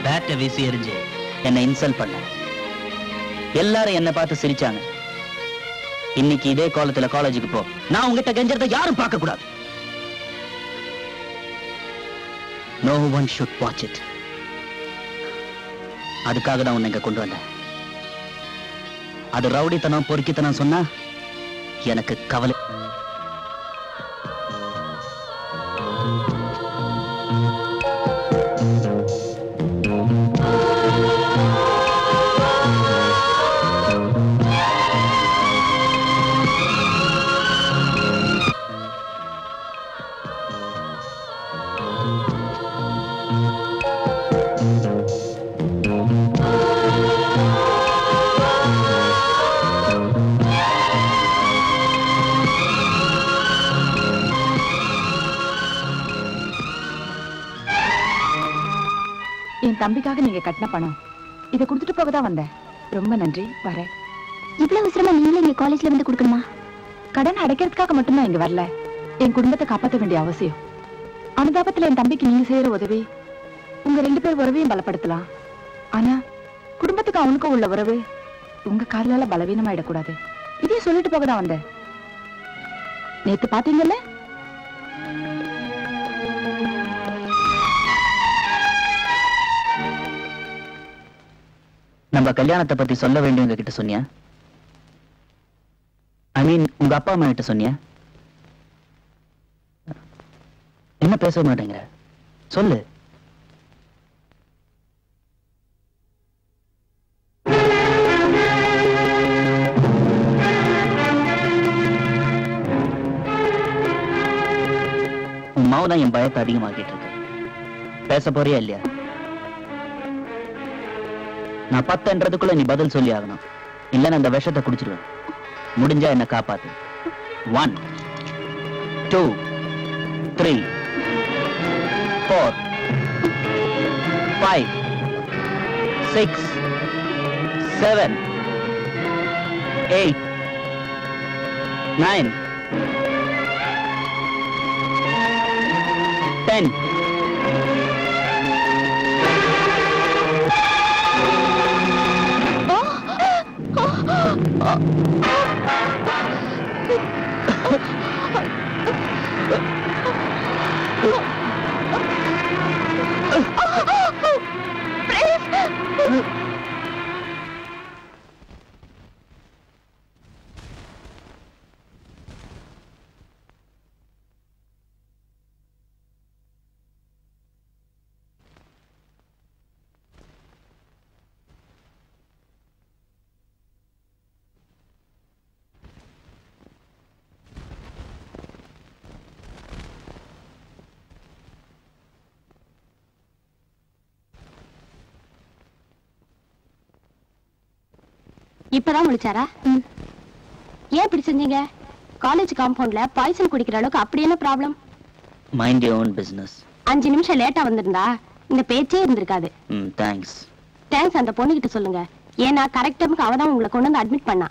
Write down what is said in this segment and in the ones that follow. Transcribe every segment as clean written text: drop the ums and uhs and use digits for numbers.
பேட்டை வீசி எரிஞ்சு என்னை இன்சல்ட் பண்ண. எல்லாரும் என்ன பார்த்து சிரிச்சாங்க. இன்னைக்கு இதே காலத்துல காலேஜுக்கு போ. நான் உங்ககிட்ட கெஞ்சறதை யாரும் பார்க்க கூடாது. No one should watch it. அதுக்காக தான் உன்னை இங்க கொண்டு வந்தேன். அது ரவுடித்தனம் பொறுக்கித்தனம் சொன்னா எனக்கு கவலை. தம்பிக்காக நீங்க கட்டின பணம் இதை கொடுத்துட்டு போக தான் வந்தேன். ரொம்ப நன்றி. வரேன். இவ்வளவு அவசரமா நீங்களே இங்க காலேஜ்ல வந்து கொடுக்கணுமா? கடன் அடைக்கிறதுக்காக மட்டும்தான் இங்க வரல. என் குடும்பத்தை காப்பாற்ற வேண்டிய அவசியம். அனுதாபத்துல என் தம்பிக்கு நீங்க செய்யற உதவி உங்க 2 பேர் உறவையும் பலப்படுத்தலாம். ஆனா குடும்பத்துக்கு அவனுக்கும் உள்ள உறவு உங்க காலால பலவீனமாயிடக்கூடாது. இதையும் சொல்லிட்டு போக தான் வந்தேன். நேத்து பாத்தீங்கல்ல, நம்ம கல்யாணத்தை பத்தி சொல்ல வேண்டியவங்க கிட்ட சொன்னியா? ஐ மீன் உங்க அப்பா அம்மா கிட்ட சொன்னியா? என்ன பேச மாட்டேங்கிற? சொல்லு. உன் மௌனம் என் பயத்தை அதிகமாக்கிட்டு இருக்கு. பேச போறியா இல்லையா? நான் 10ன்றதுக்குள்ள நீ பதில் சொல்லி ஆகணும். இல்ல அந்த விஷத்தை குடிச்சிருவேன். முடிஞ்சா என்ன காப்பாத்து. 1 2 3 4 5 6 7 8 9 10. இப்பதான் முடிச்சாரா? ஏன் இப்படி செஞ்சீங்க? காலேஜ் காம்பவுண்ட்ல பாய்சன் குடிக்கிற அளவுக்கு அப்படி என்ன problem? Mind your own business. 5 நிமிஷம் லேட்டா வந்திருந்தா இந்த பேச்சே இருந்திருக்காது. தேங்க்ஸ். தேங்க்ஸ் அந்த பொண்ணுகிட்ட சொல்லுங்க. ஏன்னா கரெக்ட் டைமுக்கு அவதான் உங்களை கொண்டு வந்து அட்மிட் பண்ணா.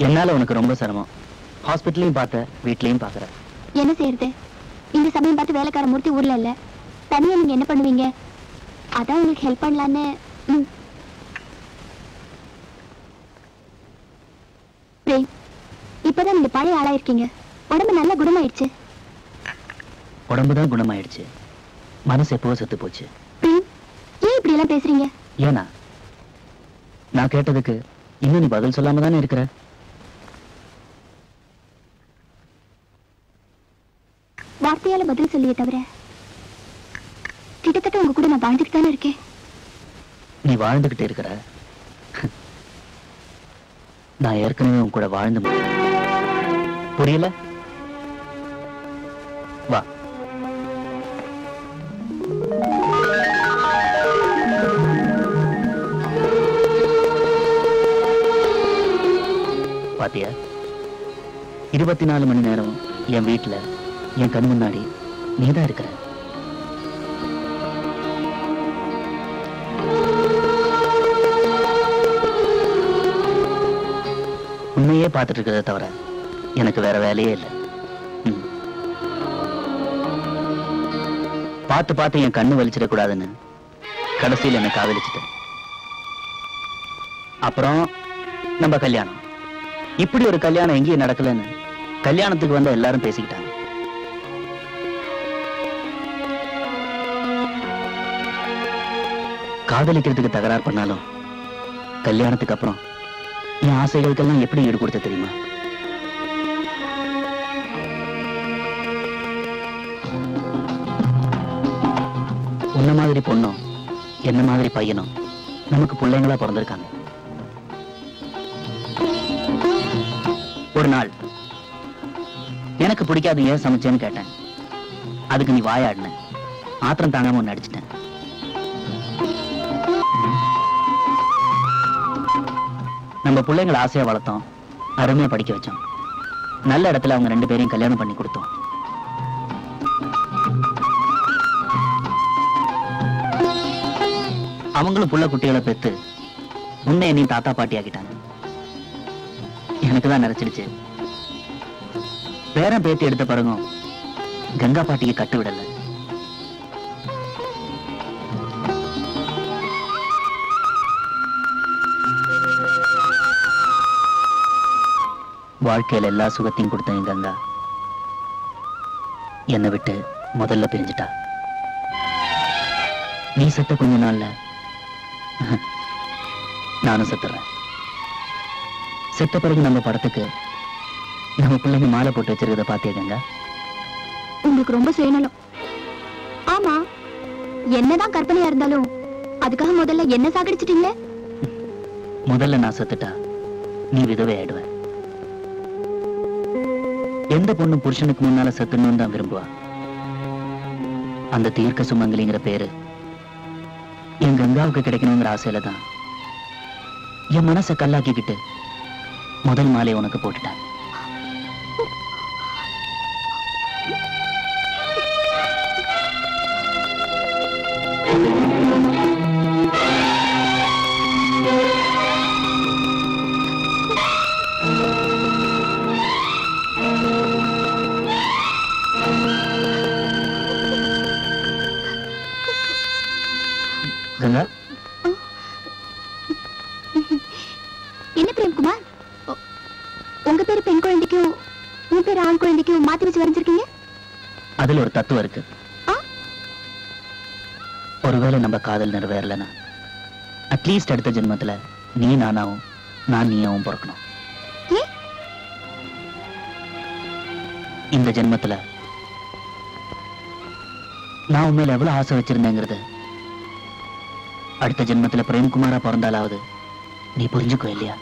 என்னால உனக்கு ரொம்ப சிரமம். ஹாஸ்பிட்டலையும் பார்த்த, வீட்லயும் பாக்குற. என்ன செய்யறது? இந்த சமயம் பார்த்து வேலைக்கார மூர்த்தி ஊர்ல இல்ல. தனியா நீங்க என்ன பண்ணுவீங்க? அதான் உங்களுக்கு ஹெல்ப் பண்ணலான்னு. பிரேம், இப்பதான் நீங்க பழைய ஆளா இருக்கீங்க. உடம்பு நல்லா குணமாயிடுச்சு. உடம்புதான் குணமாயிடுச்சு, மனசு எப்போ செத்து போச்சு. பிரேம், ஏன் இப்படி எல்லாம் பேசுறீங்க? ஏனா நான் கேட்டதுக்கு இன்னும் நீ பதில் சொல்லாம தானே இருக்கிற. வார்த்தையால பதில் சொல்லியே தவிர கிட்டத்தட்ட உங்க கூட நான் வாழ்ந்துட்டு தானே இருக்கேன். நீ வாழ்ந்துகிட்டே இருக்கிற. நான் ஏற்கனவே உன் கூட வாழ்ந்து புரியல. வா. பாத்தியா, 24 மணி நேரம் என் வீட்டுல என் கண் முன்னாடி நீதான் இருக்கிற. உண்மையே பார்த்துட்டு இருக்கிறத தவிர எனக்கு வேற வேலையே இல்லை. பார்த்து பார்த்து என் கண்ணு வலிச்சிடக்கூடாதுன்னு கடைசியில் என்ன காதலிச்சிட்டேன். அப்புறம் நம்ம கல்யாணம். இப்படி ஒரு கல்யாணம் எங்கேயும் நடக்கலன்னு கல்யாணத்துக்கு வந்த எல்லாரும் பேசிக்கிட்டாங்க. காதலிக்கிறதுக்கு தகராறு பண்ணாலும் கல்யாணத்துக்கு அப்புறம் என் ஆசைகளுக்கெல்லாம் எப்படி ஈடு கொடுத்த தெரியுமா? உன்ன மாதிரி பொண்ணும் என்ன மாதிரி பையனும் நமக்கு பிள்ளைங்களா பிறந்திருக்காங்க. ஒரு நாள் எனக்கு பிடிக்காது ஏன் சமைச்சேன்னு கேட்டேன். அதுக்கு நீ வாயாடின. ஆத்திரம் தாங்காம ஒன்னு அடிச்சிட்டேன். நம்ம பிள்ளைங்களை ஆசையா வளர்த்தோம், அருமையா படிக்க வச்சோம். நல்ல இடத்துல அவங்க 2 பேரையும் கல்யாணம் பண்ணி கொடுத்தோம். அவங்களும் புள்ள குட்டிகளை பெத்து உன்னை நீ தாத்தா பாட்டி ஆக்கிட்டாங்க. எனக்குதான் நிறைச்சிடுச்சு. பேரன் பேத்தி எடுத்த பிறகும் கங்கா பாட்டிக்கு கட்டு விடல. வாழ்க்கையில எல்லா சுகத்தையும் கொடுத்த என் கங்கா என்னை விட்டு முதல்ல பிரிஞ்சிட்டா. நீ செத்த கொஞ்ச நாள்ல நானும் செத்துறேன். செத்த பிறகு நம்ம படத்துக்கு நம்ம பிள்ளைங்க மாலை போட்டு வச்சிருக்கத பாத்தியா கங்கா? உங்களுக்கு ரொம்ப சுயநலம். ஆமா, என்னதான் கற்பனையா இருந்தாலும் அதுக்காக முதல்ல என்ன சாகடிச்சிட்டீங்க? முதல்ல நான் செத்துட்டா நீ விதவை ஆயிடுவ. எந்த பொண்ணு புருஷனுக்கு முன்னால செத்துணும்னு தான் விரும்புவா. அந்த தீர்க்க சுமங்கலிங்கிற பேரு என் கங்காவுக்கு கிடைக்கணுங்கிற ஆசையில தான் என் மனசை கல்லாக்கிக்கிட்டு முதல் மாலை உனக்கு போட்டுட்டேன். கங்கா, என்ன பிரேம்குமார், உங்க பேரு பெண் குழந்தைக்கும் உன் பேரு ஆண் குழந்தைக்கும் மாத்தி வச்சு வரைஞ்சிருக்கீங்க? அதுல ஒரு தத்துவம் இருக்கு. ஒருவேளை நம்ம காதல் நிறைவேறலனா அட்லீஸ்ட் அடுத்த ஜென்மத்துல நீ நானாவும் நான் நீயாவும் பிறக்கணும். இந்த ஜென்மத்துல நான் உண்மையில எவ்வளவு ஆசை வச்சிருந்தேங்கிறது அடுத்த ஜென்மத்துல பிரேம்குமாரா பிறந்தாலாவது நீ புரிஞ்சுக்கோ இல்லையா?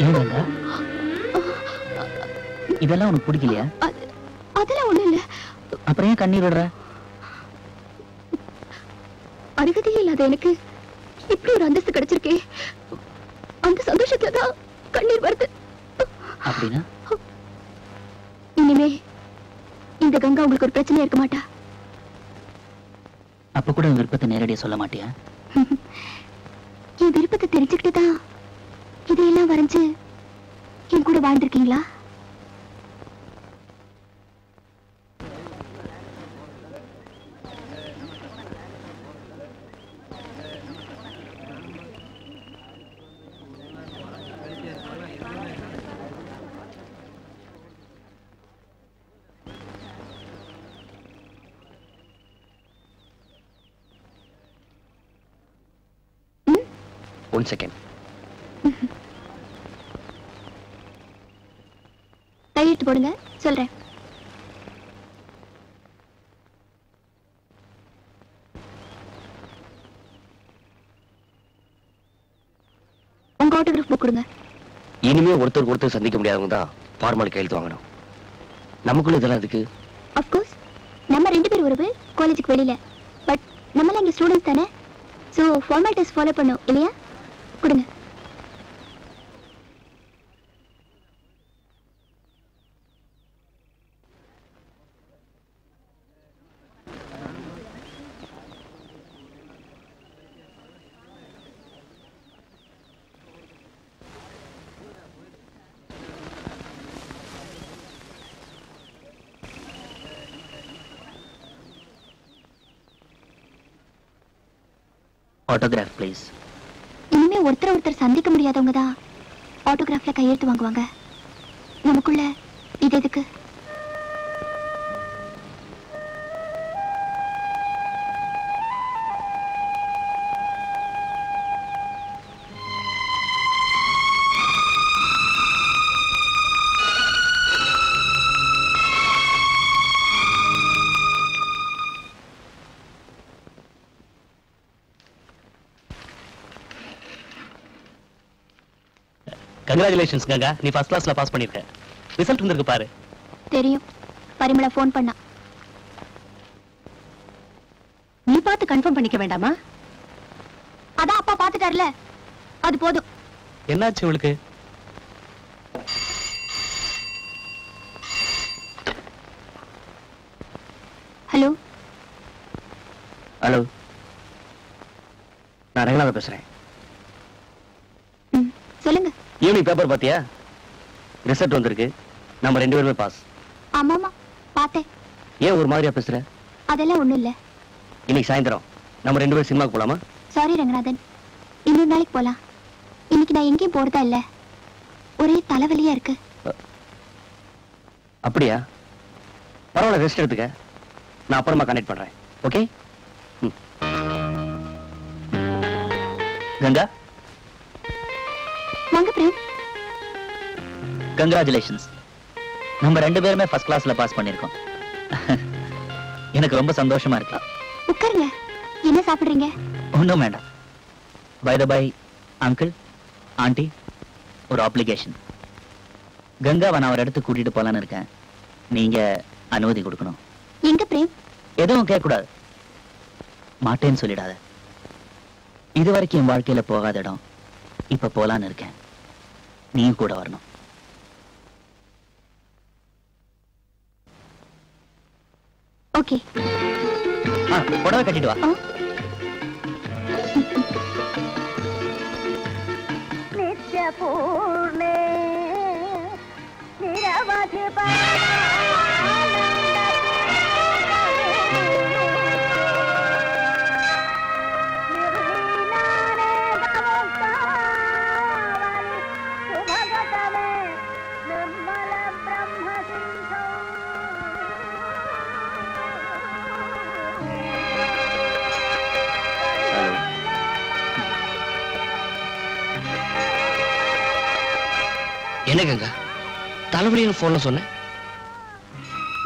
ஏங்க இதெல்லாம் உனக்கு பிடிக்கலையா? அதெல்லாம் ஒண்ணு இல்ல. அப்புறம் ஏன் கண்ணீர் விடுற? அருகதையே இல்லாத எனக்கு இப்படி ஒரு அந்தஸ்து கிடைச்சிருக்கே, அந்த சந்தோஷத்துல தான் கண்ணீர் வருது. அப்படின்னா இனிமே இந்த கங்கா உங்களுக்கு ஒரு பிரச்சனையா இருக்க மாட்டா. அப்ப கூட உன் விருப்பத்தை நேரடியா சொல்ல மாட்டியா? என் விருப்பத்தை தெரிஞ்சுக்கிட்டு தான் இதையெல்லாம் வரைஞ்சு என் கூட வாழ்ந்திருக்கீங்களா? 1 second. கையெழுத்து போடுங்க, சொல்றேன். உங்க ஆட்டோகிராஃப் புக் கொடுங்க. இனிமே ஒருத்தர் சந்திக்க முடியாதவங்க தான் ஃபார்மல் கையெழுத்து வாங்கணும். நமக்குள்ள இதெல்லாம் இருக்கு. அஃப்கோர்ஸ் நம்ம 2 பேர் உறவு காலேஜுக்கு வெளியில. பட் நம்மளாம் இங்க ஸ்டூடெண்ட்ஸ் தானே, ஸோ ஃபார்மாலிட்டிஸ் ஃபாலோ பண்ணோம் இல்லையா? கொடுங்க. Autograph please. இனிமே ஒருத்தர் சந்திக்க முடியாதவங்க தான் ஆட்டோகிராஃப்ல கையெழுத்து வாங்குவாங்க. நமக்குள்ள இது எதுக்கு? கங்க்ராச்சுலேஷன்ஸ் கங்கா, நீ ஃபர்ஸ்ட் கிளாஸ்ல பாஸ் பண்ணிருக்க. ரிசல்ட் வந்திருக்கு பாரு. தெரியும், பரிமளா ஃபோன் பண்ணா. நீ பார்த்து கன்ஃபார்ம் பண்ணிக்க வேண்டாமா? அதான் அப்பா பார்த்துட்டார்ல, அது போதும். என்னாச்சு உங்களுக்கு? ஹலோ ஹலோ, நான் ரங்கநாதன் பேசுறேன். சொல்லுங்க. ஈவினிங் பேப்பர் பாத்தியா? ரிசல்ட் வந்திருக்கு. நம்ம 2 பேருமே பாஸ். ஆமாமா பார்த்தேன். ஏன் ஒரு மாதிரியா பேசுற? அதெல்லாம் ஒண்ணும் இல்ல. இன்னைக்கு சாயந்தரம் நம்ம 2 பேரும் சினிமாக்கு போலாமா? சாரி ரங்கநாதன், இன்னொரு நாளைக்கு போலாம். இன்னைக்கு நான் எங்கேயும் போறதா இல்ல, ஒரே தலைவலியா இருக்கு. அப்படியா? பரவாயில்ல, ரெஸ்ட் எடுத்துக்க. நான் அப்புறமா கனெக்ட் பண்றேன். ஓகே? கங்கா, வாங்க பிரேம். கங்க்ராச்சுலேஷன்ஸ். நம்ம 2 பேருமே ஃபர்ஸ்ட் கிளாஸ்ல பாஸ் பண்ணிருக்கோம். எனக்கு ரொம்ப சந்தோஷமா இருக்கு. உட்காருங்க. என்ன சாப்பிடுறீங்க? ஒன்றும் வேண்டாம். By the by uncle, aunty, ஒரு அப்ளிகேஷன். கங்காவை நான் ஒரு இடத்துக்கு கூட்டிட்டு போலான்னு இருக்கேன். நீங்க அனுமதி கொடுக்கணும். எங்க பிரேம்? எதுவும் கேட்கக்கூடாது. மாட்டேன்னு சொல்லிடாத. இது வரைக்கும் என் வாழ்க்கையில போகாத இடம் இப்ப போலான்னு இருக்கேன். நீயும் கூட வரணும். ஓகே. புடவை கட்டிட்டு வா. நித்யபூர்ணே நிரவதி என்ன கங்கா, தலைவலின்னு போன்ல சொன்னேன்.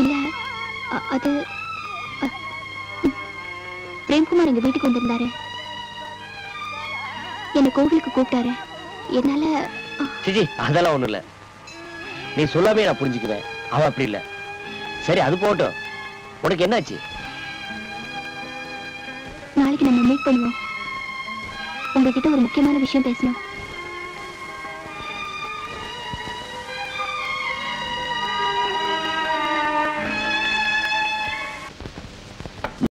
இல்ல, அது பிரேம்குமார் எங்க வீட்டுக்கு வந்திருந்தாரு. என்ன கோவிலுக்கு கூப்பிட்டாரு. என்னால சிஜி அதெல்லாம் ஒண்ணும் இல்ல. நீ சொல்லாமே நான் புரிஞ்சுக்குவேன். அவன் அப்படி இல்ல. சரி, அது போட்டோம். உனக்கு என்னாச்சு? நாளைக்கு நம்ம மீட் பண்ணுவோம். உங்ககிட்ட ஒரு முக்கியமான விஷயம் பேசணும்.